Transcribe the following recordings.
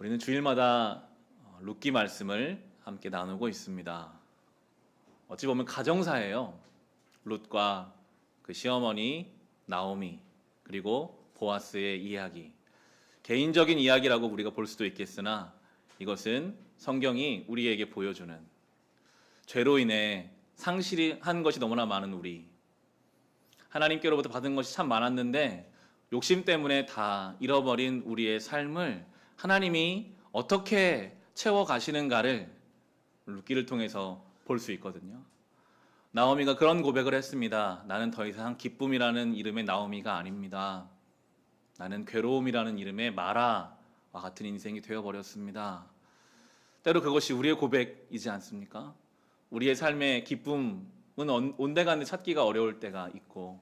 우리는 주일마다 룻기 말씀을 함께 나누고 있습니다. 어찌 보면 가정사예요. 룻과 그 시어머니 나오미 그리고 보아스의 이야기. 개인적인 이야기라고 우리가 볼 수도 있겠으나 이것은 성경이 우리에게 보여주는 죄로 인해 상실한 것이 너무나 많은 우리, 하나님께로부터 받은 것이 참 많았는데 욕심 때문에 다 잃어버린 우리의 삶을 하나님이 어떻게 채워가시는가를 룻기를 통해서 볼 수 있거든요. 나오미가 그런 고백을 했습니다. 나는 더 이상 기쁨이라는 이름의 나오미가 아닙니다. 나는 괴로움이라는 이름의 마라와 같은 인생이 되어버렸습니다. 때로 그것이 우리의 고백이지 않습니까? 우리의 삶의 기쁨은 온데간데 찾기가 어려울 때가 있고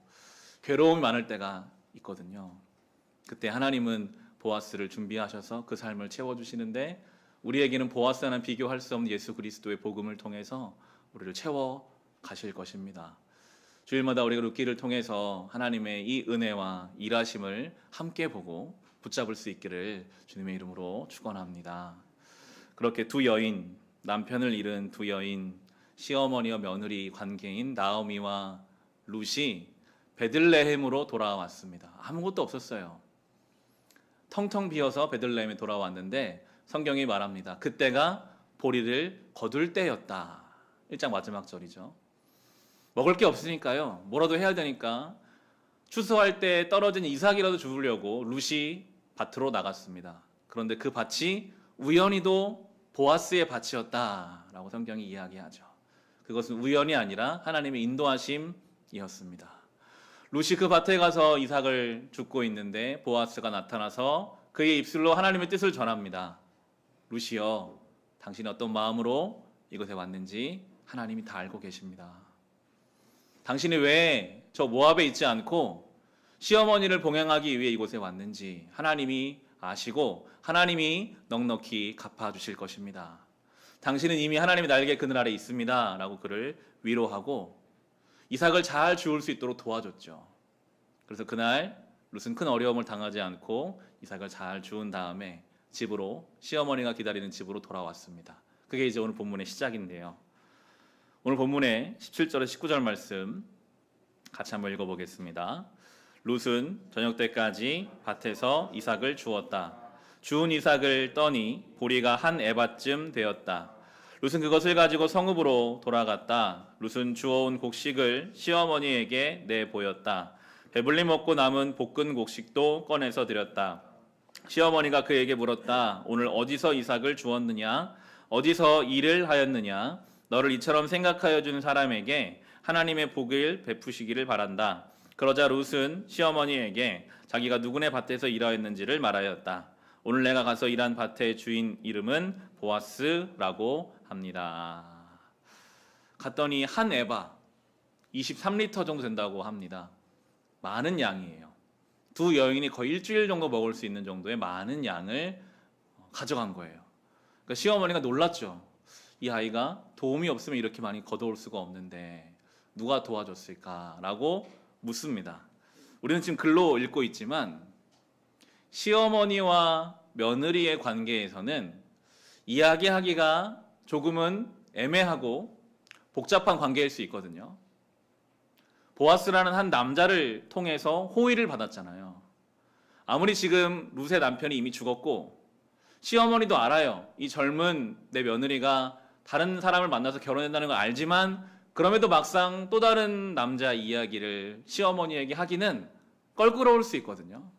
괴로움이 많을 때가 있거든요. 그때 하나님은 보아스를 준비하셔서 그 삶을 채워주시는데 우리에게는 보아스와는 비교할 수 없는 예수 그리스도의 복음을 통해서 우리를 채워가실 것입니다. 주일마다 우리가 룻기를 통해서 하나님의 이 은혜와 일하심을 함께 보고 붙잡을 수 있기를 주님의 이름으로 축원합니다. 그렇게 두 여인, 남편을 잃은 두 여인, 시어머니와 며느리 관계인 나오미와 룻이 베들레헴으로 돌아왔습니다. 아무것도 없었어요. 텅텅 비어서 베들레헴에 돌아왔는데 성경이 말합니다. 그때가 보리를 거둘 때였다. 1장 마지막 절이죠. 먹을 게 없으니까요. 뭐라도 해야 되니까 추수할 때 떨어진 이삭이라도 주우려고 룻이 밭으로 나갔습니다. 그런데 그 밭이 우연히도 보아스의 밭이었다라고 성경이 이야기하죠. 그것은 우연이 아니라 하나님의 인도하심이었습니다. 룻이 그 밭에 가서 이삭을 줍고 있는데 보아스가 나타나서 그의 입술로 하나님의 뜻을 전합니다. 룻이여, 당신이 어떤 마음으로 이곳에 왔는지 하나님이 다 알고 계십니다. 당신이 왜 저 모압에 있지 않고 시어머니를 봉양하기 위해 이곳에 왔는지 하나님이 아시고 하나님이 넉넉히 갚아주실 것입니다. 당신은 이미 하나님의 날개 그늘 아래 있습니다 라고 그를 위로하고 이삭을 잘 주울 수 있도록 도와줬죠. 그래서 그날 룻은 큰 어려움을 당하지 않고 이삭을 잘 주운 다음에 집으로, 시어머니가 기다리는 집으로 돌아왔습니다. 그게 이제 오늘 본문의 시작인데요. 오늘 본문의 17절에 19절 말씀 같이 한번 읽어보겠습니다. 룻은 저녁 때까지 밭에서 이삭을 주었다. 주운 이삭을 떠니 보리가 한 에바쯤 되었다. 룻은 그것을 가지고 성읍으로 돌아갔다. 룻은 주워온 곡식을 시어머니에게 내보였다. 배불리 먹고 남은 볶은 곡식도 꺼내서 드렸다. 시어머니가 그에게 물었다. 오늘 어디서 이삭을 주었느냐? 어디서 일을 하였느냐? 너를 이처럼 생각하여 준 사람에게 하나님의 복을 베푸시기를 바란다. 그러자 룻은 시어머니에게 자기가 누구네 밭에서 일하였는지를 말하였다. 오늘 내가 가서 일한 밭의 주인 이름은 보아스라고 합니다. 갔더니 한 에바 23리터 정도 된다고 합니다. 많은 양이에요. 두 여인이 거의 일주일 정도 먹을 수 있는 정도의 많은 양을 가져간 거예요. 그러니까 시어머니가 놀랐죠. 이 아이가 도움이 없으면 이렇게 많이 걷어올 수가 없는데 누가 도와줬을까라고 묻습니다. 우리는 지금 글로 읽고 있지만 시어머니와 며느리의 관계에서는 이야기하기가 조금은 애매하고 복잡한 관계일 수 있거든요. 보아스라는 한 남자를 통해서 호의를 받았잖아요. 아무리 지금 룻의 남편이 이미 죽었고 시어머니도 알아요. 이 젊은 내 며느리가 다른 사람을 만나서 결혼한다는 걸 알지만 그럼에도 막상 또 다른 남자 이야기를 시어머니에게 하기는 껄끄러울 수 있거든요.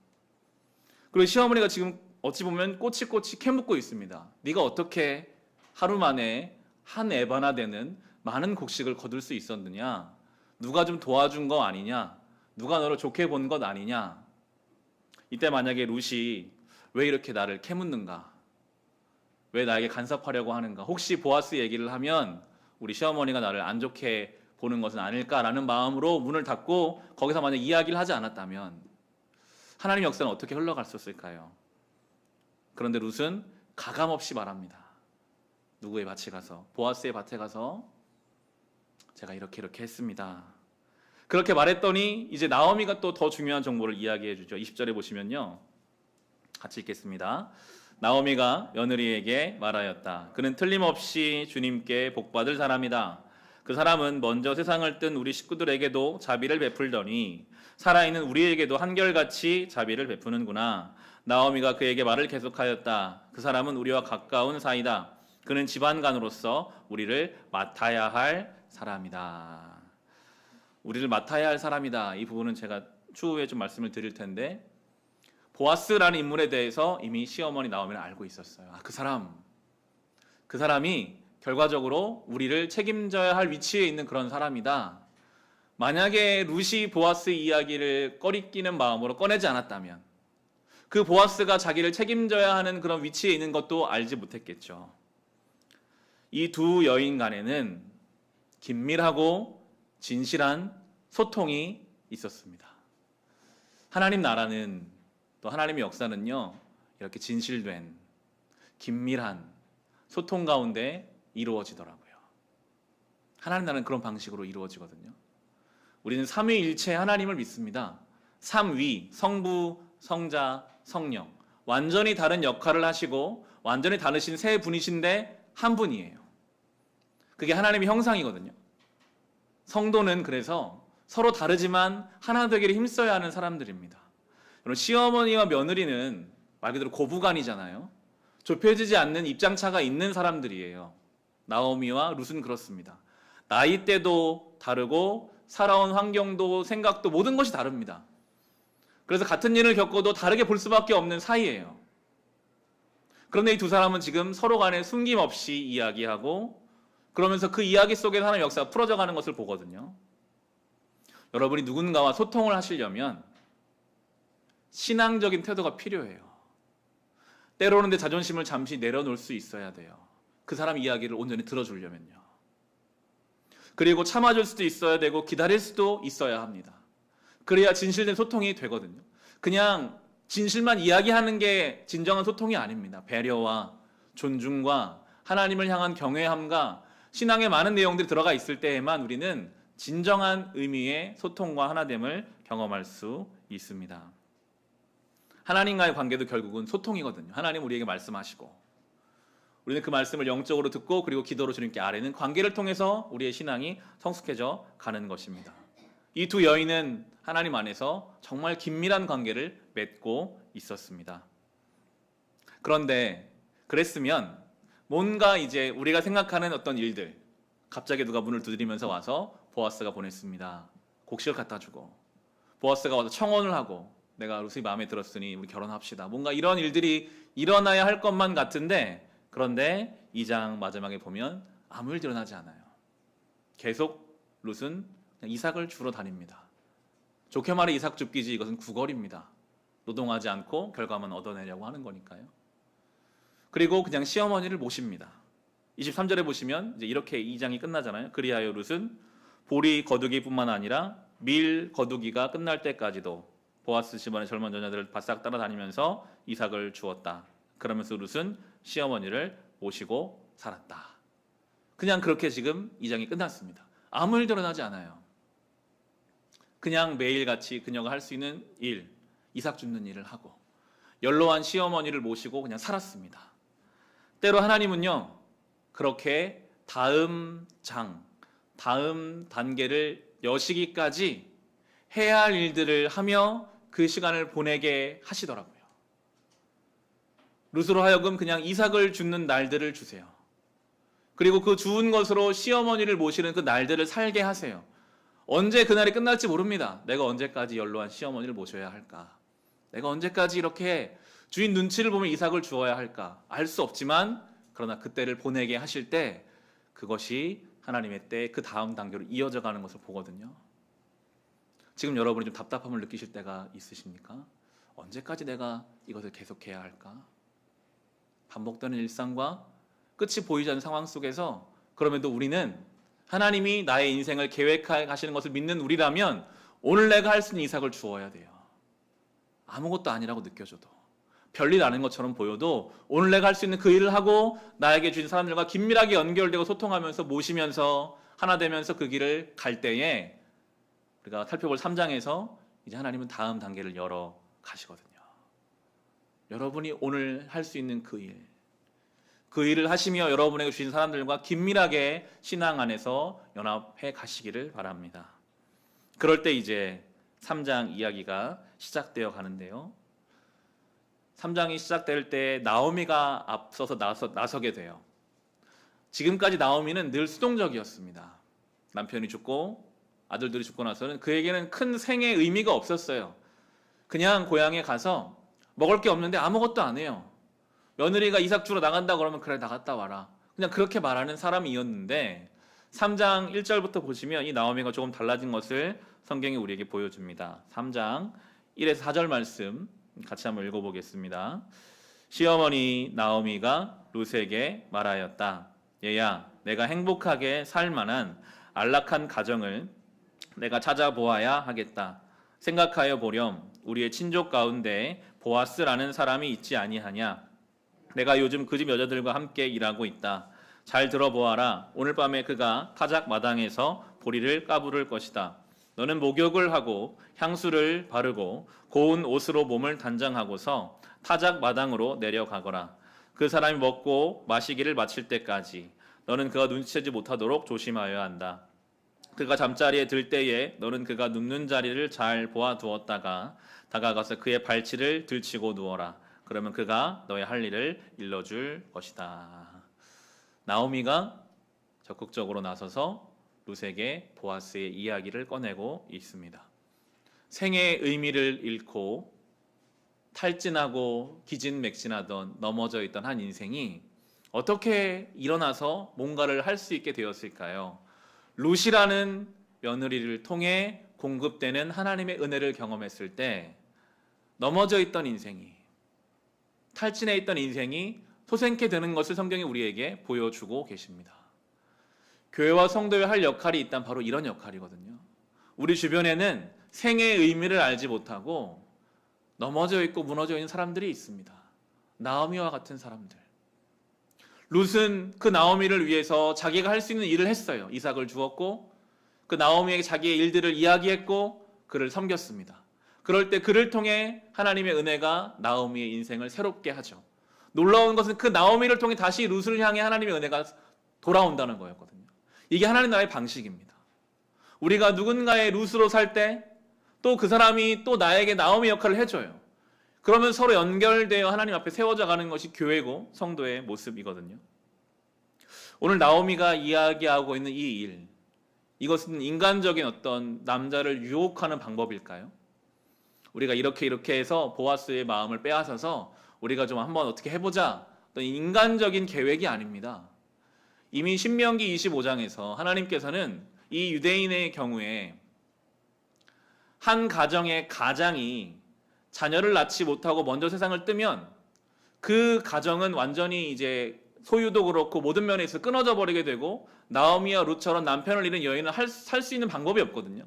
그리고 시어머니가 지금 어찌 보면 꼬치꼬치 캐묻고 있습니다. 네가 어떻게 하루 만에 한 에바나 되는 많은 곡식을 거둘 수 있었느냐? 누가 좀 도와준 거 아니냐? 누가 너를 좋게 본 것 아니냐? 이때 만약에 룻이 왜 이렇게 나를 캐묻는가? 왜 나에게 간섭하려고 하는가? 혹시 보아스 얘기를 하면 우리 시어머니가 나를 안 좋게 보는 것은 아닐까라는 마음으로 문을 닫고 거기서 만약 이야기를 하지 않았다면 하나님의 역사는 어떻게 흘러갔었을까요? 그런데 룻은 가감없이 말합니다. 누구의 밭에 가서, 보아스의 밭에 가서 제가 이렇게 했습니다. 그렇게 말했더니 이제 나오미가 또 더 중요한 정보를 이야기해 주죠. 20절에 보시면요. 같이 읽겠습니다. 나오미가 며느리에게 말하였다. 그는 틀림없이 주님께 복받을 사람이다. 그 사람은 먼저 세상을 뜬 우리 식구들에게도 자비를 베풀더니 살아있는 우리에게도 한결같이 자비를 베푸는구나. 나오미가 그에게 말을 계속하였다. 그 사람은 우리와 가까운 사이다. 그는 집안간으로서 우리를 맡아야 할 사람이다. 우리를 맡아야 할 사람이다. 이 부분은 제가 추후에 좀 말씀을 드릴 텐데, 보아스라는 인물에 대해서 이미 시어머니 나오미는 알고 있었어요. 그 사람이 결과적으로 우리를 책임져야 할 위치에 있는 그런 사람이다. 만약에 룻이 보아스 이야기를 꺼리끼는 마음으로 꺼내지 않았다면 그 보아스가 자기를 책임져야 하는 그런 위치에 있는 것도 알지 못했겠죠. 이 두 여인 간에는 긴밀하고 진실한 소통이 있었습니다. 하나님 나라는, 또 하나님의 역사는요, 이렇게 진실된 긴밀한 소통 가운데 이루어지더라고요. 하나님 나라는 그런 방식으로 이루어지거든요. 우리는 삼위일체 하나님을 믿습니다. 삼위, 성부, 성자, 성령, 완전히 다른 역할을 하시고 완전히 다르신 세 분이신데 한 분이에요. 그게 하나님의 형상이거든요. 성도는 그래서 서로 다르지만 하나 되기를 힘써야 하는 사람들입니다. 시어머니와 며느리는 말 그대로 고부간이잖아요. 좁혀지지 않는 입장차가 있는 사람들이에요. 나오미와 룻은 그렇습니다. 나이대도 다르고 살아온 환경도 생각도 모든 것이 다릅니다. 그래서 같은 일을 겪어도 다르게 볼 수밖에 없는 사이예요. 그런데 이 두 사람은 지금 서로 간에 숨김없이 이야기하고 그러면서 그 이야기 속에서 하나님의 역사가 풀어져가는 것을 보거든요. 여러분이 누군가와 소통을 하시려면 신앙적인 태도가 필요해요. 때로는 내 자존심을 잠시 내려놓을 수 있어야 돼요. 그 사람 이야기를 온전히 들어주려면요. 그리고 참아줄 수도 있어야 되고 기다릴 수도 있어야 합니다. 그래야 진실된 소통이 되거든요. 그냥 진실만 이야기하는 게 진정한 소통이 아닙니다. 배려와 존중과 하나님을 향한 경외함과 신앙의 많은 내용들이 들어가 있을 때에만 우리는 진정한 의미의 소통과 하나됨을 경험할 수 있습니다. 하나님과의 관계도 결국은 소통이거든요. 하나님 우리에게 말씀하시고 우리는 그 말씀을 영적으로 듣고 그리고 기도로 주님께 아뢰는 관계를 통해서 우리의 신앙이 성숙해져 가는 것입니다. 이 두 여인은 하나님 안에서 정말 긴밀한 관계를 맺고 있었습니다. 그런데 그랬으면 뭔가 이제 우리가 생각하는 어떤 일들, 갑자기 누가 문을 두드리면서 와서 보아스가 보냈습니다. 곡식을 갖다 주고 보아스가 와서 청혼을 하고 내가 룻이 마음에 들었으니 우리 결혼합시다. 뭔가 이런 일들이 일어나야 할 것만 같은데, 그런데 2장 마지막에 보면 아무 일도 일어나지 않아요. 계속 룻은 그냥 이삭을 주러 다닙니다. 좋게 말해 이삭 줍기지 이것은 구걸입니다. 노동하지 않고 결과만 얻어내려고 하는 거니까요. 그리고 그냥 시어머니를 모십니다. 23절에 보시면 이제 이렇게 2장이 끝나잖아요. 그리하여 룻은 보리 거두기뿐만 아니라 밀 거두기가 끝날 때까지도 보아스 집안의 젊은 여자들을 바싹 따라다니면서 이삭을 주었다. 그러면서 룻은 시어머니를 모시고 살았다. 그냥 그렇게 지금 2장이 끝났습니다. 아무 일도 일어나지 않아요. 그냥 매일같이 그녀가 할 수 있는 일, 이삭 줍는 일을 하고 연로한 시어머니를 모시고 그냥 살았습니다. 때로 하나님은요, 그렇게 다음 장, 다음 단계를 여시기까지 해야 할 일들을 하며 그 시간을 보내게 하시더라고요. 룻으로 하여금 그냥 이삭을 줍는 날들을 주세요. 그리고 그 주운 것으로 시어머니를 모시는 그 날들을 살게 하세요. 언제 그날이 끝날지 모릅니다. 내가 언제까지 연로한 시어머니를 모셔야 할까? 내가 언제까지 이렇게 주인 눈치를 보면 이삭을 주어야 할까? 알 수 없지만 그러나 그때를 보내게 하실 때 그것이 하나님의 때 그 다음 단계로 이어져 가는 것을 보거든요. 지금 여러분이 좀 답답함을 느끼실 때가 있으십니까? 언제까지 내가 이것을 계속해야 할까? 반복되는 일상과 끝이 보이지 않는 상황 속에서 그럼에도 우리는 하나님이 나의 인생을 계획하시는 것을 믿는 우리라면 오늘 내가 할 수 있는 이삭을 주어야 돼요. 아무것도 아니라고 느껴져도, 별일 아닌 것처럼 보여도 오늘 내가 할 수 있는 그 일을 하고 나에게 주신 사람들과 긴밀하게 연결되고 소통하면서 모시면서 하나 되면서 그 길을 갈 때에 우리가 살펴볼 3장에서 이제 하나님은 다음 단계를 열어 가시거든요. 여러분이 오늘 할 수 있는 그 일, 그 일을 하시며 여러분에게 주신 사람들과 긴밀하게 신앙 안에서 연합해 가시기를 바랍니다. 그럴 때 이제 3장 이야기가 시작되어 가는데요. 3장이 시작될 때 나오미가 앞서서 나서게 돼요. 지금까지 나오미는 늘 수동적이었습니다. 남편이 죽고 아들들이 죽고 나서는 그에게는 큰 생의 의미가 없었어요. 그냥 고향에 가서 먹을 게 없는데 아무것도 안 해요. 며느리가 이삭 주러 나간다 그러면 그래 나갔다 와라. 그냥 그렇게 말하는 사람이었는데 3장 1절부터 보시면 이 나오미가 조금 달라진 것을 성경이 우리에게 보여줍니다. 3장 1에서 4절 말씀 같이 한번 읽어보겠습니다. 시어머니 나오미가 룻에게 말하였다. 얘야, 내가 행복하게 살 만한 안락한 가정을 내가 찾아보아야 하겠다. 생각하여 보렴. 우리의 친족 가운데 보아스라는 사람이 있지 아니하냐. 내가 요즘 그 집 여자들과 함께 일하고 있다. 잘 들어보아라. 오늘 밤에 그가 타작 마당에서 보리를 까부를 것이다. 너는 목욕을 하고 향수를 바르고 고운 옷으로 몸을 단장하고서 타작 마당으로 내려가거라. 그 사람이 먹고 마시기를 마칠 때까지 너는 그가 눈치채지 못하도록 조심하여야 한다. 그가 잠자리에 들 때에 너는 그가 눕는 자리를 잘 보아두었다가 다가가서 그의 발치를 들치고 누워라. 그러면 그가 너의 할 일을 일러줄 것이다. 나오미가 적극적으로 나서서 룻에게 보아스의 이야기를 꺼내고 있습니다. 생의 의미를 잃고 탈진하고 기진맥진하던 넘어져 있던 한 인생이 어떻게 일어나서 뭔가를 할 수 있게 되었을까요? 룻이라는 며느리를 통해 공급되는 하나님의 은혜를 경험했을 때 넘어져 있던 인생이, 탈진해 있던 인생이 소생케 되는 것을 성경이 우리에게 보여주고 계십니다. 교회와 성도의 할 역할이 있다면 바로 이런 역할이거든요. 우리 주변에는 생의 의미를 알지 못하고 넘어져 있고 무너져 있는 사람들이 있습니다. 나오미와 같은 사람들. 룻은 그 나오미를 위해서 자기가 할 수 있는 일을 했어요. 이삭을 주었고 그 나오미에게 자기의 일들을 이야기했고 그를 섬겼습니다. 그럴 때 그를 통해 하나님의 은혜가 나오미의 인생을 새롭게 하죠. 놀라운 것은 그 나오미를 통해 다시 룻을 향해 하나님의 은혜가 돌아온다는 거였거든요. 이게 하나님 나라의 방식입니다. 우리가 누군가의 룻으로 살 때 또 그 사람이 또 나에게 나오미 역할을 해줘요. 그러면 서로 연결되어 하나님 앞에 세워져 가는 것이 교회고 성도의 모습이거든요. 오늘 나오미가 이야기하고 있는 이 일, 이것은 인간적인 어떤 남자를 유혹하는 방법일까요? 우리가 이렇게 해서 보아스의 마음을 빼앗아서 우리가 좀 한번 어떻게 해보자, 어떤 인간적인 계획이 아닙니다. 이미 신명기 25장에서 하나님께서는 이 유대인의 경우에 한 가정의 가장이 자녀를 낳지 못하고 먼저 세상을 뜨면 그 가정은 완전히 이제 소유도 그렇고 모든 면에서 끊어져 버리게 되고 나오미와 룻처럼 남편을 잃은 여인은 살 수 있는 방법이 없거든요.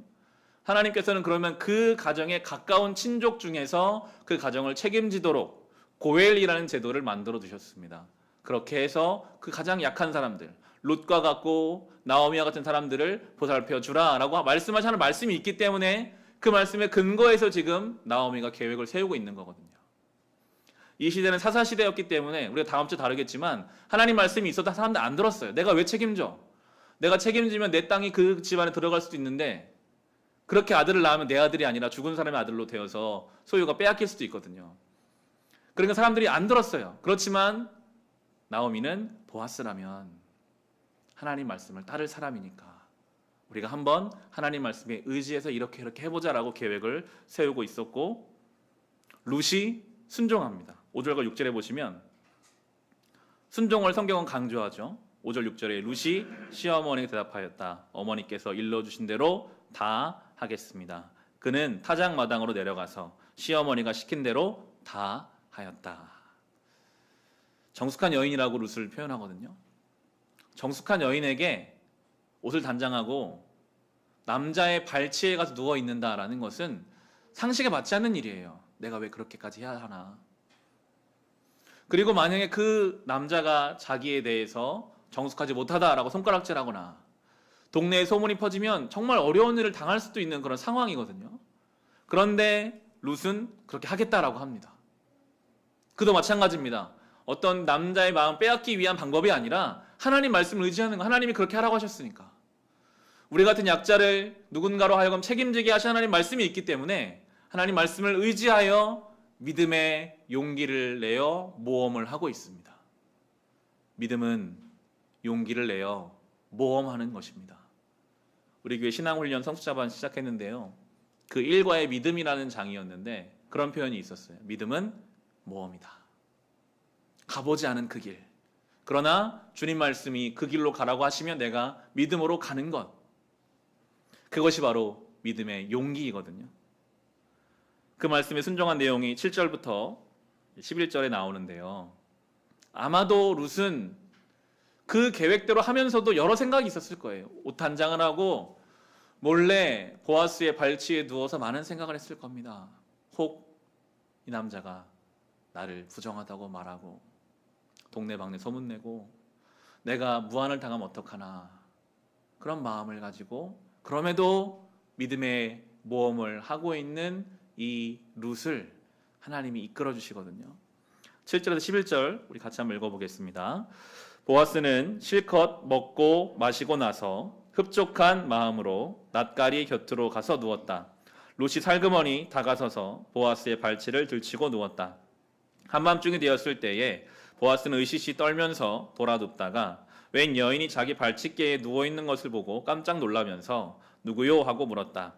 하나님께서는 그러면 그 가정에 가까운 친족 중에서 그 가정을 책임지도록 고엘이라는 제도를 만들어 두셨습니다. 그렇게 해서 그 가장 약한 사람들, 룻과 같고 나오미와 같은 사람들을 보살펴 주라라고 말씀하시는 말씀이 있기 때문에 그 말씀에 근거해서 지금 나오미가 계획을 세우고 있는 거거든요. 이 시대는 사사시대였기 때문에 우리가 다음 주 다루겠지만 하나님 말씀이 있어도 사람들 안 들었어요. 내가 왜 책임져? 내가 책임지면 내 땅이 그 집안에 들어갈 수도 있는데 그렇게 아들을 낳으면 내 아들이 아니라 죽은 사람의 아들로 되어서 소유가 빼앗길 수도 있거든요. 그러니까 사람들이 안 들었어요. 그렇지만 나오미는 보아스라면 하나님 말씀을 따를 사람이니까 우리가 한번 하나님 말씀에 의지해서 이렇게 해보자라고 계획을 세우고 있었고 룻이 순종합니다. 5절과 6절에 보시면 순종을 성경은 강조하죠. 5절 6절에 룻이 시어머니에게 대답하였다. 어머니께서 일러주신 대로 다 하겠습니다. 그는 타작마당으로 내려가서 시어머니가 시킨 대로 다 하였다. 정숙한 여인이라고 룻을 표현하거든요. 정숙한 여인에게 옷을 단장하고 남자의 발치에 가서 누워 있는다라는 것은 상식에 맞지 않는 일이에요. 내가 왜 그렇게까지 해야 하나. 그리고 만약에 그 남자가 자기에 대해서 정숙하지 못하다라고 손가락질하거나 동네에 소문이 퍼지면 정말 어려운 일을 당할 수도 있는 그런 상황이거든요. 그런데 룻은 그렇게 하겠다라고 합니다. 그도 마찬가지입니다. 어떤 남자의 마음 빼앗기 위한 방법이 아니라 하나님 말씀을 의지하는 거. 하나님이 그렇게 하라고 하셨으니까. 우리 같은 약자를 누군가로 하여금 책임지게 하신 하나님 말씀이 있기 때문에 하나님 말씀을 의지하여 믿음의 용기를 내어 모험을 하고 있습니다. 믿음은 용기를 내어 모험하는 것입니다. 우리 교회 신앙훈련 성숙자반 시작했는데요. 그 일과의 믿음이라는 장이었는데 그런 표현이 있었어요. 믿음은 모험이다. 가보지 않은 그 길. 그러나 주님 말씀이 그 길로 가라고 하시면 내가 믿음으로 가는 것. 그것이 바로 믿음의 용기이거든요. 그 말씀에 순종한 내용이 7절부터 11절에 나오는데요. 아마도 룻은 그 계획대로 하면서도 여러 생각이 있었을 거예요. 옷 단장을 하고 몰래 보아스의 발치에 누워서 많은 생각을 했을 겁니다. 혹 이 남자가 나를 부정하다고 말하고 동네방네 소문내고 내가 무안을 당하면 어떡하나, 그런 마음을 가지고 그럼에도 믿음의 모험을 하고 있는 이 룻을 하나님이 이끌어 주시거든요. 7절에서 11절 우리 같이 한번 읽어보겠습니다. 보아스는 실컷 먹고 마시고 나서 흡족한 마음으로 낫가리 곁으로 가서 누웠다. 룻이 살그머니 다가서서 보아스의 발치를 들치고 누웠다. 한밤중이 되었을 때에 보아스는 의시시 떨면서 돌아눕다가 웬 여인이 자기 발치께에 누워있는 것을 보고 깜짝 놀라면서 누구요? 하고 물었다.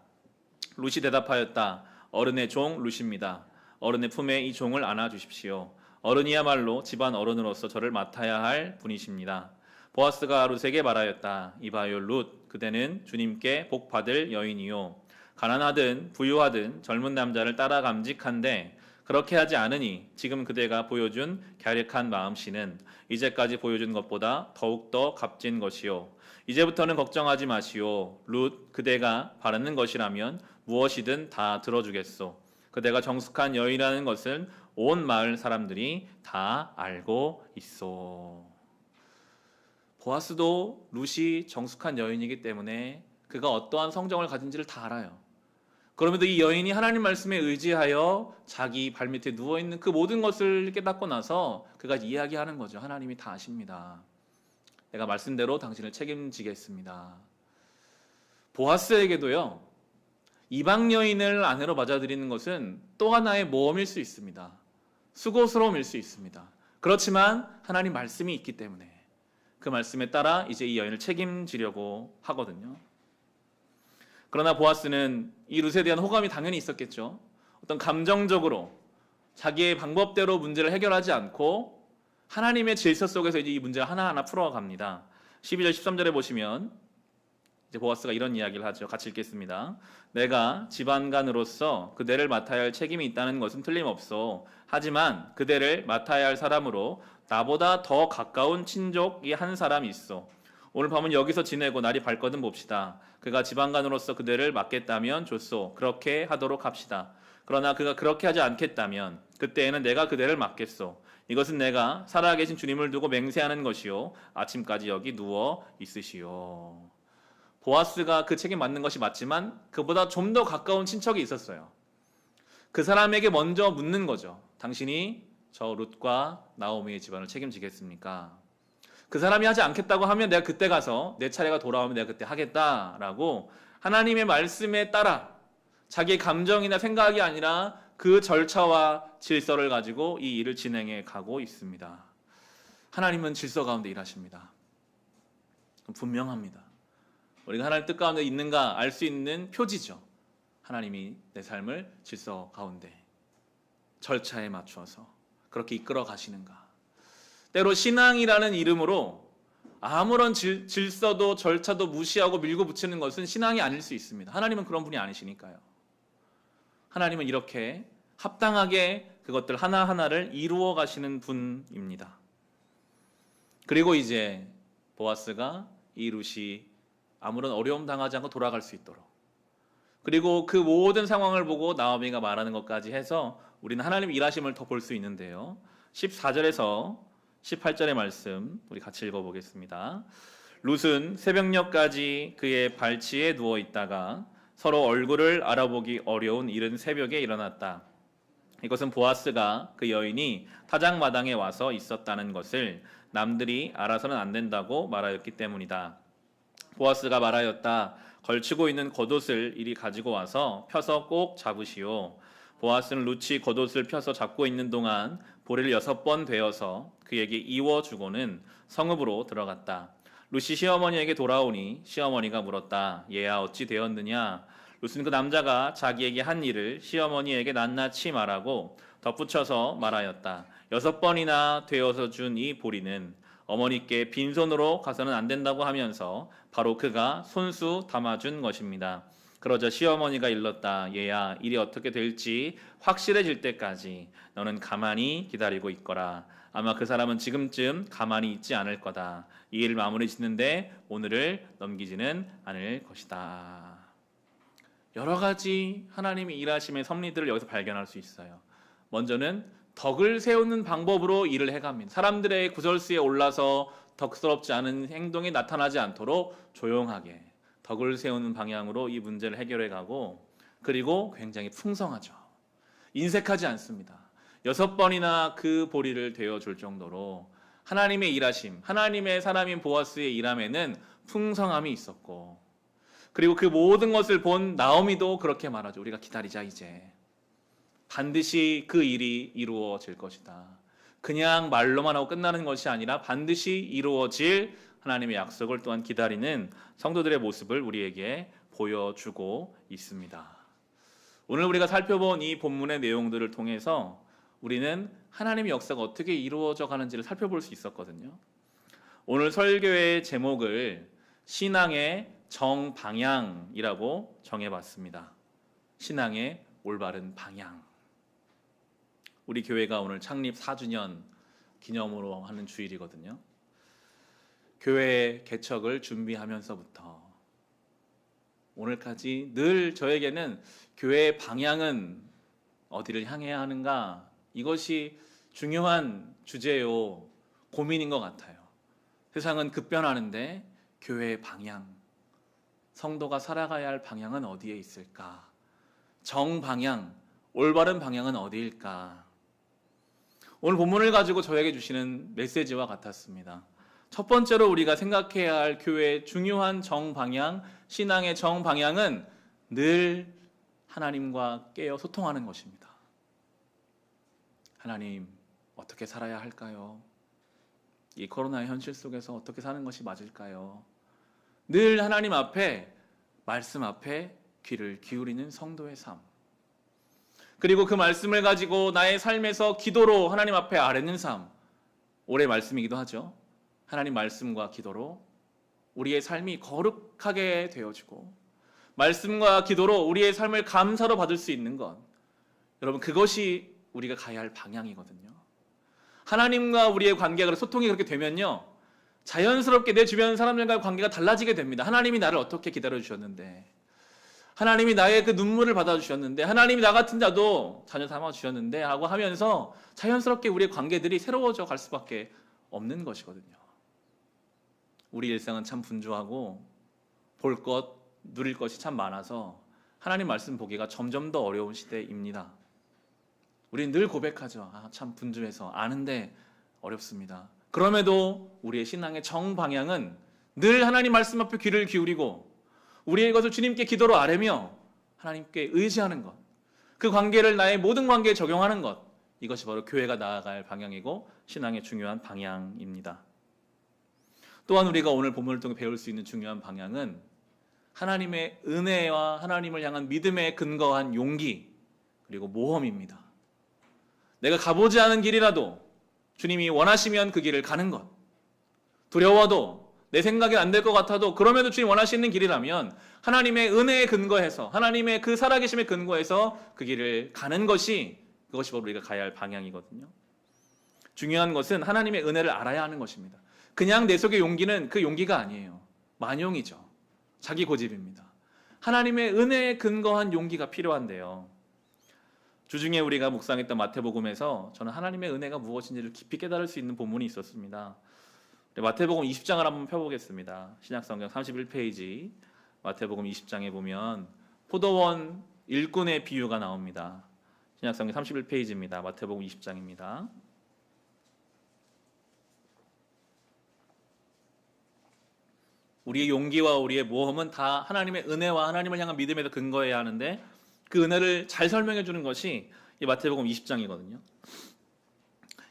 룻이 대답하였다. 어른의 종 룻입니다. 어른의 품에 이 종을 안아주십시오. 어른이야말로 집안 어른으로서 저를 맡아야 할 분이십니다. 보아스가 룻에게 말하였다. 이봐요 룻, 그대는 주님께 복 받을 여인이요. 가난하든 부유하든 젊은 남자를 따라 감직한데 그렇게 하지 않으니 지금 그대가 보여준 갸륵한 마음씨는 이제까지 보여준 것보다 더욱더 값진 것이요. 이제부터는 걱정하지 마시오. 룻, 그대가 바라는 것이라면 무엇이든 다 들어주겠소. 그대가 정숙한 여인이라는 것은 온 마을 사람들이 다 알고 있소. 보아스도 룻이 정숙한 여인이기 때문에 그가 어떠한 성정을 가진지를 다 알아요. 그럼에도 이 여인이 하나님 말씀에 의지하여 자기 발밑에 누워있는 그 모든 것을 깨닫고 나서 그가 이야기하는 거죠. 하나님이 다 아십니다. 내가 말씀대로 당신을 책임지겠습니다. 보아스에게도요, 이방 여인을 아내로 맞아들이는 것은 또 하나의 모험일 수 있습니다. 수고스러움일 수 있습니다. 그렇지만 하나님 말씀이 있기 때문에 그 말씀에 따라 이제 이 여인을 책임지려고 하거든요. 그러나 보아스는 이 룻에 대한 호감이 당연히 있었겠죠. 어떤 감정적으로 자기의 방법대로 문제를 해결하지 않고 하나님의 질서 속에서 이제 이 문제를 하나하나 풀어갑니다. 12절 13절에 보시면 이제 보아스가 이런 이야기를 하죠. 같이 읽겠습니다. 내가 집안간으로서 그대를 맡아야 할 책임이 있다는 것은 틀림없소. 하지만 그대를 맡아야 할 사람으로 나보다 더 가까운 친족이 한 사람이 있어. 오늘 밤은 여기서 지내고 날이 밝거든 봅시다. 그가 집안간으로서 그대를 맡겠다면 좋소. 그렇게 하도록 합시다. 그러나 그가 그렇게 하지 않겠다면 그때에는 내가 그대를 맡겠소. 이것은 내가 살아계신 주님을 두고 맹세하는 것이요. 아침까지 여기 누워 있으시오. 보아스가 그 책임 맡는 것이 맞지만 그보다 좀 더 가까운 친척이 있었어요. 그 사람에게 먼저 묻는 거죠. 당신이 저 룻과 나오미의 집안을 책임지겠습니까? 그 사람이 하지 않겠다고 하면 내가 그때 가서 내 차례가 돌아오면 내가 그때 하겠다라고 하나님의 말씀에 따라 자기의 감정이나 생각이 아니라 그 절차와 질서를 가지고 이 일을 진행해 가고 있습니다. 하나님은 질서 가운데 일하십니다. 분명합니다. 우리가 하나님 뜻 가운데 있는가 알 수 있는 표지죠. 하나님이 내 삶을 질서 가운데 절차에 맞추어서 그렇게 이끌어 가시는가. 때로 신앙이라는 이름으로 아무런 질서도 절차도 무시하고 밀고 붙이는 것은 신앙이 아닐 수 있습니다. 하나님은 그런 분이 아니시니까요. 하나님은 이렇게 합당하게 그것들 하나하나를 이루어 가시는 분입니다. 그리고 이제 보아스가 이 룻이 아무런 어려움 당하지 않고 돌아갈 수 있도록, 그리고 그 모든 상황을 보고 나오미가 말하는 것까지 해서 우리는 하나님의 일하심을 더 볼 수 있는데요. 14절에서 18절의 말씀 우리 같이 읽어보겠습니다. 룻은 새벽녘까지 그의 발치에 누워 있다가 서로 얼굴을 알아보기 어려운 이른 새벽에 일어났다. 이것은 보아스가 그 여인이 타작마당에 와서 있었다는 것을 남들이 알아서는 안 된다고 말하였기 때문이다. 보아스가 말하였다. 걸치고 있는 겉옷을 이리 가지고 와서 펴서 꼭 잡으시오. 보아스는 룻이 겉옷을 펴서 잡고 있는 동안 보리를 6번 되어서 그에게 이워주고는 성읍으로 들어갔다. 룻이 시어머니에게 돌아오니 시어머니가 물었다. 얘야 어찌 되었느냐? 룻은 그 남자가 자기에게 한 일을 시어머니에게 낱낱이 말하고 덧붙여서 말하였다. 6번이나 되어서 준 이 보리는 어머니께 빈손으로 가서는 안 된다고 하면서 바로 그가 손수 담아준 것입니다. 그러자 시어머니가 일렀다. 얘야 일이 어떻게 될지 확실해질 때까지 너는 가만히 기다리고 있거라. 아마 그 사람은 지금쯤 가만히 있지 않을 거다. 이 일을 마무리 짓는데 오늘을 넘기지는 않을 것이다. 여러 가지 하나님의 일하심의 섭리들을 여기서 발견할 수 있어요. 먼저는 덕을 세우는 방법으로 일을 해갑니다. 사람들의 구설수에 올라서 덕스럽지 않은 행동이 나타나지 않도록 조용하게 덕을 세우는 방향으로 이 문제를 해결해 가고, 그리고 굉장히 풍성하죠. 인색하지 않습니다. 6번이나 그 보리를 되어줄 정도로 하나님의 일하심, 하나님의 사람인 보아스의 일함에는 풍성함이 있었고, 그리고 그 모든 것을 본 나오미도 그렇게 말하죠. 우리가 기다리자 이제. 반드시 그 일이 이루어질 것이다. 그냥 말로만 하고 끝나는 것이 아니라 반드시 이루어질 하나님의 약속을 또한 기다리는 성도들의 모습을 우리에게 보여주고 있습니다. 오늘 우리가 살펴본 이 본문의 내용들을 통해서 우리는 하나님의 역사가 어떻게 이루어져 가는지를 살펴볼 수 있었거든요. 오늘 설교의 제목을 신앙의 정방향이라고 정해봤습니다. 신앙의 올바른 방향. 우리 교회가 오늘 창립 4주년 기념으로 하는 주일이거든요. 교회 개척을 준비하면서부터 오늘까지 늘 저에게는 교회의 방향은 어디를 향해야 하는가, 이것이 중요한 주제요, 고민인 것 같아요. 세상은 급변하는데 교회의 방향, 성도가 살아가야 할 방향은 어디에 있을까? 정방향, 올바른 방향은 어디일까? 오늘 본문을 가지고 저에게 주시는 메시지와 같았습니다. 첫 번째로 우리가 생각해야 할 교회의 중요한 정방향, 신앙의 정방향은 늘 하나님과 깨어 소통하는 것입니다. 하나님, 어떻게 살아야 할까요? 이 코로나의 현실 속에서 어떻게 사는 것이 맞을까요? 늘 하나님 앞에, 말씀 앞에 귀를 기울이는 성도의 삶. 그리고 그 말씀을 가지고 나의 삶에서 기도로 하나님 앞에 아뢰는 삶. 올해 말씀이기도 하죠. 하나님 말씀과 기도로 우리의 삶이 거룩하게 되어지고, 말씀과 기도로 우리의 삶을 감사로 받을 수 있는 것, 여러분 그것이 우리가 가야 할 방향이거든요. 하나님과 우리의 관계가, 소통이 그렇게 되면요, 자연스럽게 내 주변 사람들과의 관계가 달라지게 됩니다. 하나님이 나를 어떻게 기다려주셨는데, 하나님이 나의 그 눈물을 받아주셨는데, 하나님이 나 같은 자도 자녀 삼아주셨는데 하고 하면서 자연스럽게 우리의 관계들이 새로워져 갈 수밖에 없는 것이거든요. 우리 일상은 참 분주하고 볼 것, 누릴 것이 참 많아서 하나님 말씀 보기가 점점 더 어려운 시대입니다. 우리는 늘 고백하죠. 참 분주해서 아는데 어렵습니다. 그럼에도 우리의 신앙의 정방향은 늘 하나님 말씀 앞에 귀를 기울이고 우리의 것을 주님께 기도로 아뢰며 하나님께 의지하는 것, 그 관계를 나의 모든 관계에 적용하는 것, 이것이 바로 교회가 나아갈 방향이고 신앙의 중요한 방향입니다. 또한 우리가 오늘 본문을 통해 배울 수 있는 중요한 방향은 하나님의 은혜와 하나님을 향한 믿음에 근거한 용기, 그리고 모험입니다. 내가 가보지 않은 길이라도 주님이 원하시면 그 길을 가는 것, 두려워도 내 생각엔 안 될 것 같아도 그럼에도 주님 원하시는 길이라면 하나님의 은혜에 근거해서, 하나님의 그 살아계심에 근거해서 그 길을 가는 것이, 그것이 바로 우리가 가야 할 방향이거든요. 중요한 것은 하나님의 은혜를 알아야 하는 것입니다. 그냥 내 속의 용기는 그 용기가 아니에요. 만용이죠. 자기 고집입니다. 하나님의 은혜에 근거한 용기가 필요한데요. 주중에 우리가 묵상했던 마태복음에서 저는 하나님의 은혜가 무엇인지를 깊이 깨달을 수 있는 본문이 있었습니다. 마태복음 20장을 한번 펴보겠습니다. 신약성경 31페이지 마태복음 20장에 보면 포도원 일꾼의 비유가 나옵니다. 신약성경 31페이지입니다. 마태복음 20장입니다. 우리의 용기와 우리의 모험은 다 하나님의 은혜와 하나님을 향한 믿음에서 근거해야 하는데 그 은혜를 잘 설명해 주는 것이 이 마태복음 20장이거든요.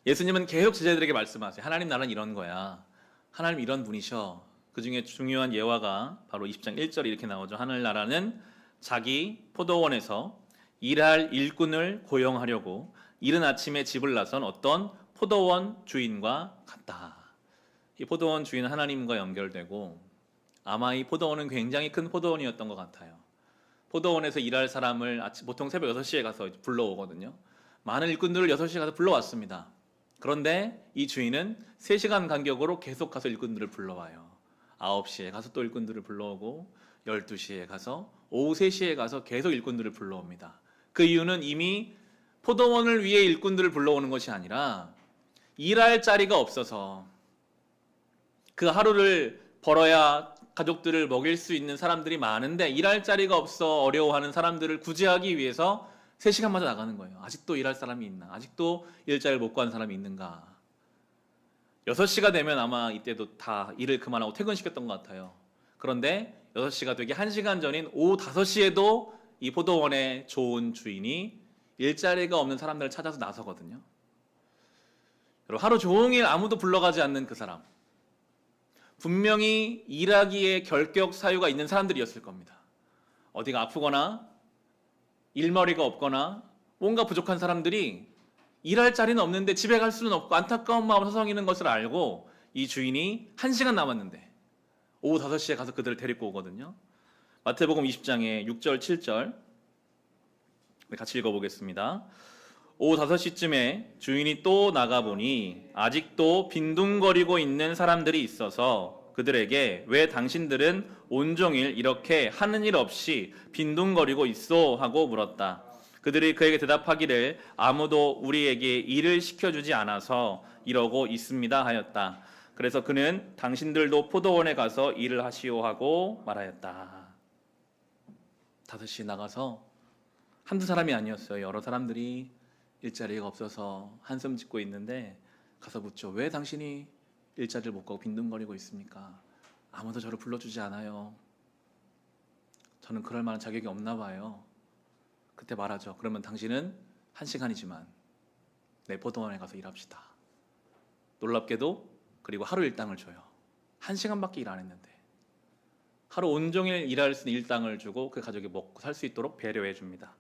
예수님은 계속 제자들에게 말씀하세요. 하나님 나라는 이런 거야. 하나님 이런 분이셔. 그 중에 중요한 예화가 바로 20장 1절에 이렇게 나오죠. 하늘나라는 자기 포도원에서 일할 일꾼을 고용하려고 이른 아침에 집을 나선 어떤 포도원 주인과 같다. 이 포도원 주인은 하나님과 연결되고 아마 이 포도원은 굉장히 큰 포도원이었던 것 같아요. 포도원에서 일할 사람을 보통 새벽 6시에 가서 불러오거든요. 많은 일꾼들을 6시에 가서 불러왔습니다. 그런데 이 주인은 3시간 간격으로 계속 가서 일꾼들을 불러와요. 9시에 가서 또 일꾼들을 불러오고 12시에 가서 오후 3시에 가서 계속 일꾼들을 불러옵니다. 그 이유는 이미 포도원을 위해 일꾼들을 불러오는 것이 아니라 일할 자리가 없어서 그 하루를 벌어야 가족들을 먹일 수 있는 사람들이 많은데 일할 자리가 없어 어려워하는 사람들을 구제하기 위해서 3시간마저 나가는 거예요. 아직도 일할 사람이 있나? 아직도 일자리를 못 구한 사람이 있는가? 6시가 되면 아마 이때도 다 일을 그만하고 퇴근시켰던 것 같아요. 그런데 6시가 되기 1시간 전인 오후 5시에도 이 포도원의 좋은 주인이 일자리가 없는 사람들을 찾아서 나서거든요. 여러분, 하루 종일 아무도 불러가지 않는 그 사람, 분명히 일하기에 결격 사유가 있는 사람들이었을 겁니다. 어디가 아프거나 일머리가 없거나 뭔가 부족한 사람들이 일할 자리는 없는데 집에 갈 수는 없고 안타까운 마음 서성이는 것을 알고 이 주인이 1시간 남았는데 오후 5시에 가서 그들을 데리고 오거든요. 마태복음 20장의 6절 7절 같이 읽어보겠습니다. 오후 5시쯤에 주인이 또 나가보니 아직도 빈둥거리고 있는 사람들이 있어서 그들에게 왜 당신들은 온종일 이렇게 하는 일 없이 빈둥거리고 있어? 하고 물었다. 그들이 그에게 대답하기를 아무도 우리에게 일을 시켜주지 않아서 이러고 있습니다 하였다. 그래서 그는 당신들도 포도원에 가서 일을 하시오 하고 말하였다. 5시에 나가서 한두 사람이 아니었어요. 여러 사람들이 일자리가 없어서 한숨 짓고 있는데 가서 묻죠. 왜 당신이 일자리를 못 가고 빈둥거리고 있습니까? 아무도 저를 불러주지 않아요. 저는 그럴 만한 자격이 없나 봐요. 그때 말하죠. 그러면 당신은 1시간이지만 내 포도원에 가서 일합시다. 놀랍게도 그리고 하루 일당을 줘요. 1시간밖에 일 안 했는데 하루 온종일 일할 수 있는 일당을 주고 그 가족이 먹고 살 수 있도록 배려해 줍니다.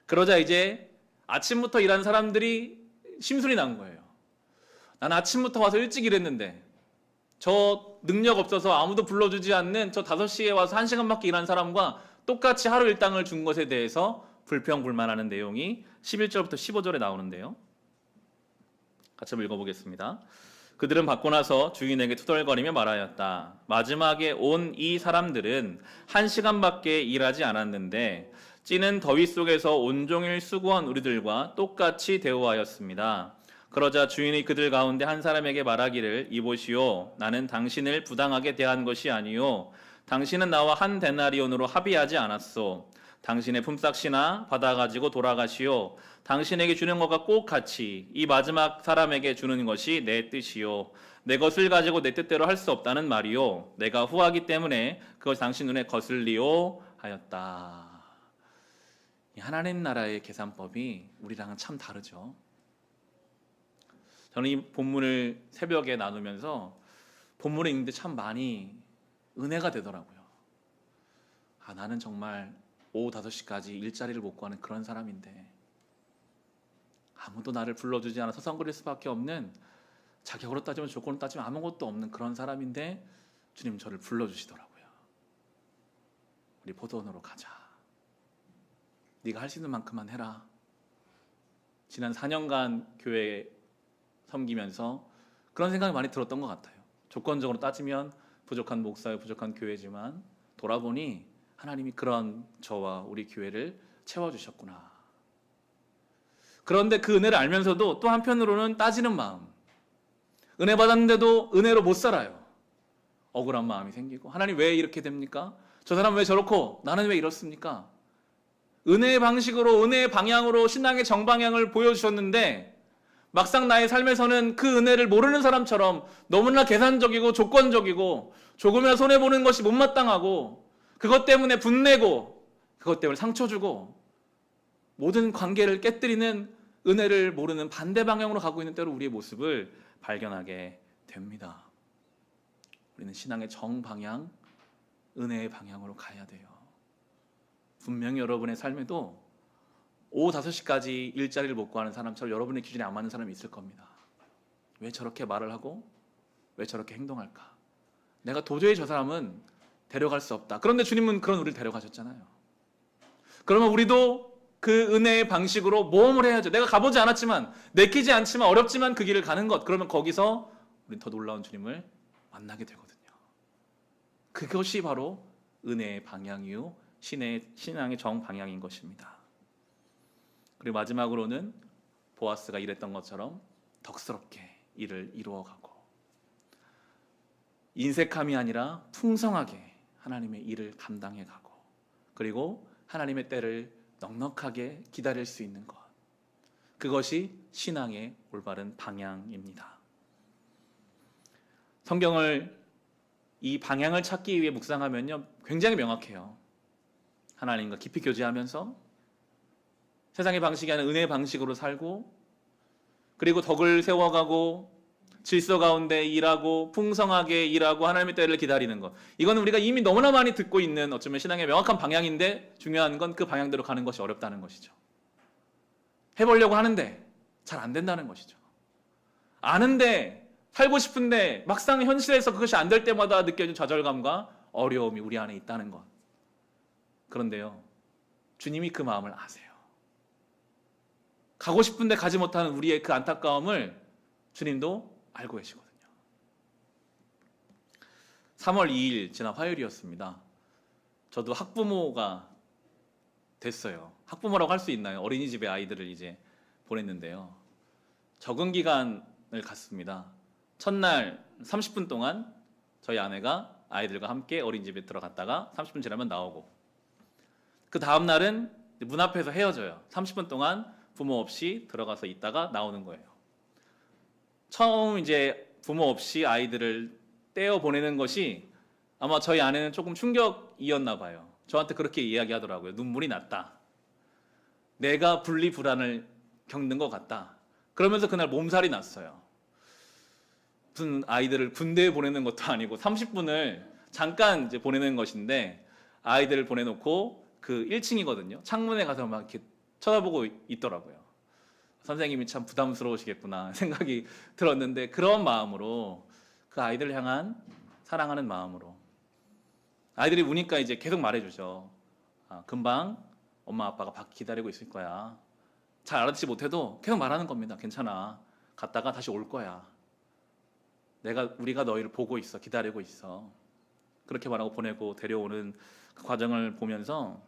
그러자 이제 아침부터 일한 사람들이 심술이 난 거예요. 난 아침부터 와서 일찍 일했는데 저 능력 없어서 아무도 불러주지 않는 저 5시에 와서 1시간밖에 일한 사람과 똑같이 하루 일당을 준 것에 대해서 불평불만하는 내용이 11절부터 15절에 나오는데요. 같이 한번 읽어보겠습니다. 그들은 받고 나서 주인에게 투덜거리며 말하였다. 마지막에 온 이 사람들은 1시간밖에 일하지 않았는데 찌는 더위 속에서 온종일 수고한 우리들과 똑같이 대우하였습니다. 그러자 주인이 그들 가운데 한 사람에게 말하기를 이보시오. 나는 당신을 부당하게 대한 것이 아니요. 당신은 나와 한 데나리온으로 합의하지 않았소. 당신의 품삯이나 받아가지고 돌아가시오. 당신에게 주는 것과 꼭 같이 이 마지막 사람에게 주는 것이 내 뜻이요. 내 것을 가지고 내 뜻대로 할 수 없다는 말이요. 내가 후하기 때문에 그것이 당신 눈에 거슬리오 하였다. 하나님 나라의 계산법이 우리랑은 참 다르죠. 저는 이 본문을 새벽에 나누면서 본문을 읽는데 참 많이 은혜가 되더라고요. 나는 정말 오후 5시까지 일자리를 못 구하는 그런 사람인데 아무도 나를 불러주지 않아 서성거릴 수밖에 없는 자격으로 따지면 조건으로 따지면 아무것도 없는 그런 사람인데 주님 저를 불러주시더라고요. 우리 포도원으로 가자. 네가 할 수 있는 만큼만 해라. 지난 4년간 교회 섬기면서 그런 생각이 많이 들었던 것 같아요. 조건적으로 따지면 부족한 목사요, 부족한 교회지만 돌아보니 하나님이 그런 저와 우리 교회를 채워주셨구나. 그런데 그 은혜를 알면서도 또 한편으로는 따지는 마음, 은혜 받았는데도 은혜로 못 살아요. 억울한 마음이 생기고 하나님 왜 이렇게 됩니까? 저 사람 왜 저렇고 나는 왜 이렇습니까? 은혜의 방식으로, 은혜의 방향으로 신앙의 정방향을 보여주셨는데 막상 나의 삶에서는 그 은혜를 모르는 사람처럼 너무나 계산적이고 조건적이고 조금이나 손해보는 것이 못마땅하고 그것 때문에 분내고 그것 때문에 상처 주고 모든 관계를 깨뜨리는 은혜를 모르는 반대 방향으로 가고 있는 때로 우리의 모습을 발견하게 됩니다. 우리는 신앙의 정방향, 은혜의 방향으로 가야 돼요. 분명히 여러분의 삶에도 오후 5시까지 일자리를 못 구하는 사람처럼 여러분의 기준에 안 맞는 사람이 있을 겁니다. 왜 저렇게 말을 하고 왜 저렇게 행동할까? 내가 도저히 저 사람은 데려갈 수 없다. 그런데 주님은 그런 우리를 데려가셨잖아요. 그러면 우리도 그 은혜의 방식으로 모험을 해야죠. 내가 가보지 않았지만, 내키지 않지만, 어렵지만 그 길을 가는 것. 그러면 거기서 우리는 더 놀라운 주님을 만나게 되거든요. 그것이 바로 은혜의 방향이요 신앙의 정방향인 것입니다. 그리고 마지막으로는 보아스가 일했던 것처럼 덕스럽게 일을 이루어가고 인색함이 아니라 풍성하게 하나님의 일을 감당해가고 그리고 하나님의 때를 넉넉하게 기다릴 수 있는 것, 그것이 신앙의 올바른 방향입니다. 성경을 이 방향을 찾기 위해 묵상하면요 굉장히 명확해요. 하나님과 깊이 교제하면서 세상의 방식이 아닌 은혜의 방식으로 살고 그리고 덕을 세워가고 질서 가운데 일하고 풍성하게 일하고 하나님의 때를 기다리는 것, 이거는 우리가 이미 너무나 많이 듣고 있는 어쩌면 신앙의 명확한 방향인데 중요한 건 그 방향대로 가는 것이 어렵다는 것이죠. 해보려고 하는데 잘 안 된다는 것이죠. 아는데 살고 싶은데 막상 현실에서 그것이 안 될 때마다 느껴지는 좌절감과 어려움이 우리 안에 있다는 것. 그런데요, 주님이 그 마음을 아세요. 가고 싶은데 가지 못하는 우리의 그 안타까움을 주님도 알고 계시거든요. 3월 2일 지난 화요일이었습니다. 저도 학부모가 됐어요. 학부모라고 할 수 있나요? 어린이집에 아이들을 이제 보냈는데요. 적응 기간을 갔습니다. 첫날 30분 동안 저희 아내가 아이들과 함께 어린이집에 들어갔다가 30분 지나면 나오고, 그 다음 날은 문 앞에서 헤어져요. 30분 동안 부모 없이 들어가서 있다가 나오는 거예요. 처음 이제 부모 없이 아이들을 떼어 보내는 것이 아마 저희 아내는 조금 충격이었나 봐요. 저한테 그렇게 이야기하더라고요. 눈물이 났다. 내가 분리불안을 겪는 것 같다. 그러면서 그날 몸살이 났어요. 무슨 아이들을 군대에 보내는 것도 아니고 30분을 잠깐 이제 보내는 것인데 아이들을 보내놓고 그 1층이거든요. 창문에 가서 막 이렇게 쳐다보고 있더라고요. 선생님이 참 부담스러우시겠구나 생각이 들었는데, 그런 마음으로 그 아이들을 향한 사랑하는 마음으로 아이들이 우니까 이제 계속 말해주죠. 금방 엄마 아빠가 밖에 기다리고 있을 거야. 잘 알아듣지 못해도 계속 말하는 겁니다. 괜찮아. 갔다가 다시 올 거야. 우리가 너희를 보고 있어. 기다리고 있어. 그렇게 말하고 보내고 데려오는 그 과정을 보면서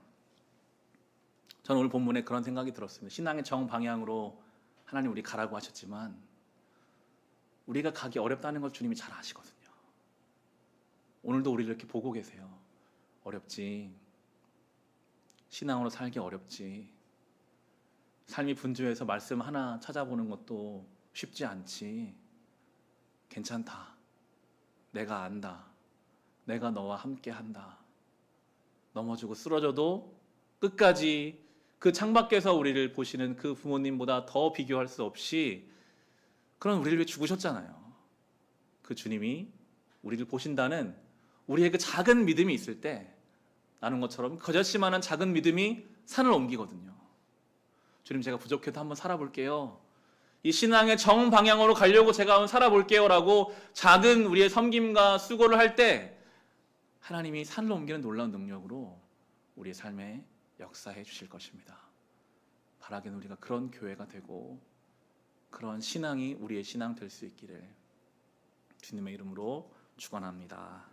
저는 오늘 본문에 그런 생각이 들었습니다. 신앙의 정방향으로 하나님 우리 가라고 하셨지만 우리가 가기 어렵다는 걸 주님이 잘 아시거든요. 오늘도 우리를 이렇게 보고 계세요. 어렵지. 신앙으로 살기 어렵지. 삶이 분주해서 말씀 하나 찾아보는 것도 쉽지 않지. 괜찮다. 내가 안다. 내가 너와 함께 한다. 넘어지고 쓰러져도 끝까지 그 창밖에서 우리를 보시는 그 부모님보다 더 비교할 수 없이 그런 우리를 위해 죽으셨잖아요. 그 주님이 우리를 보신다는 우리의 그 작은 믿음이 있을 때 나는 것처럼 거저씨만한 작은 믿음이 산을 옮기거든요. 주님, 제가 부족해도 한번 살아볼게요. 이 신앙의 정방향으로 가려고 제가 한번 살아볼게요 라고 작은 우리의 섬김과 수고를 할 때 하나님이 산을 옮기는 놀라운 능력으로 우리의 삶에 역사해 주실 것입니다. 바라기는 우리가 그런 교회가 되고 그런 신앙이 우리의 신앙 될 수 있기를 주님의 이름으로 축원합니다.